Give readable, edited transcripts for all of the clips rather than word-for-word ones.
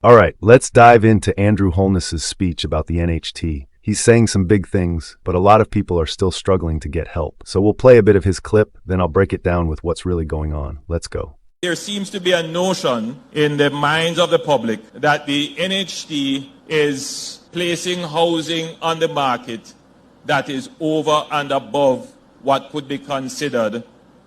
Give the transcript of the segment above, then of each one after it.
All right, let's dive into Andrew Holness's speech about the NHT. He's saying some big things, but a lot of people are still struggling to get help. So we'll play a bit of his clip, then I'll break it down with what's really going on. Let's go. There seems to be a notion in the minds of the public that the NHT is placing housing on the market that is over and above what could be considered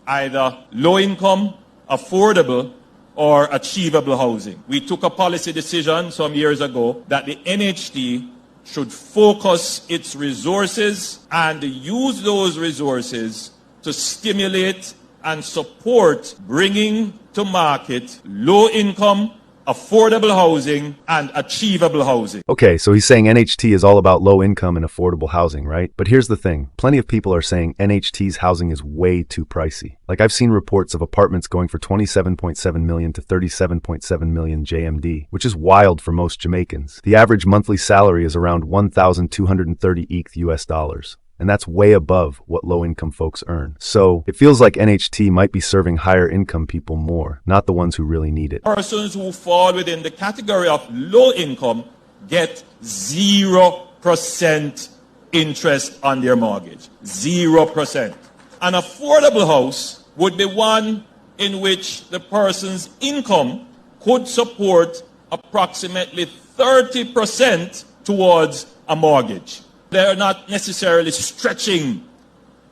either low income, affordable, or achievable housing. We took a policy decision some years ago that the NHT should focus its resources and use those resources to stimulate and support bringing to market low income, affordable housing and achievable housing. Okay, so he's saying NHT is all about low income and affordable housing, right? But here's the thing. Plenty of people are saying NHT's housing is way too pricey. Like I've seen reports of apartments going for 27.7 million to 37.7 million JMD, which is wild for most Jamaicans. The average monthly salary is around 1,230 ETH US dollars. And that's way above what low-income folks earn. So it feels like NHT might be serving higher-income people more, not the ones who really need it. Persons who fall within the category of low income get 0% interest on their mortgage. 0%. An affordable house would be one in which the person's income could support approximately 30% towards a mortgage. They're not necessarily stretching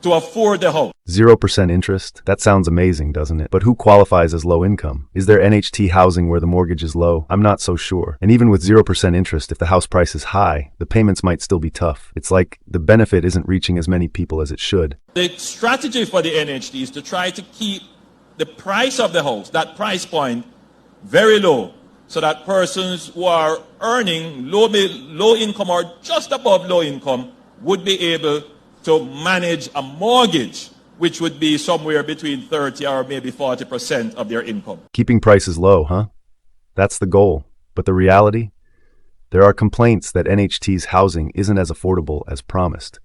to afford the house. 0% interest? That sounds amazing, doesn't it? But who qualifies as low income? Is there NHT housing where the mortgage is low? I'm not so sure. And even with 0% interest, if the house price is high, the payments might still be tough. It's like the benefit isn't reaching as many people as it should. The strategy for the NHT is to try to keep the price of the house, that price point, very low, so that persons who are earning low income or just above low income would be able to manage a mortgage, which would be somewhere between 30 or maybe 40% of their income. Keeping prices low, huh? That's the goal. But the reality? There are complaints that NHT's housing isn't as affordable as promised.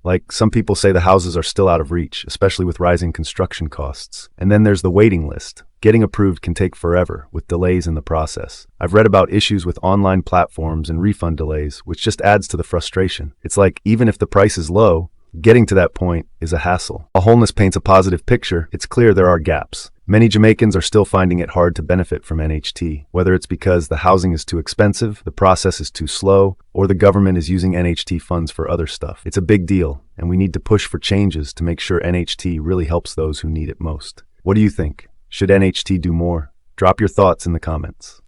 Like, some people say the houses are still out of reach, especially with rising construction costs. And then there's the waiting list. Getting approved can take forever, with delays in the process. I've read about issues with online platforms and refund delays, which just adds to the frustration. It's like, even if the price is low, getting to that point is a hassle. While Holness paints a positive picture, it's clear there are gaps. Many Jamaicans are still finding it hard to benefit from NHT, whether it's because the housing is too expensive, the process is too slow, or the government is using NHT funds for other stuff. It's a big deal, and we need to push for changes to make sure NHT really helps those who need it most. What do you think? Should NHT do more? Drop your thoughts in the comments.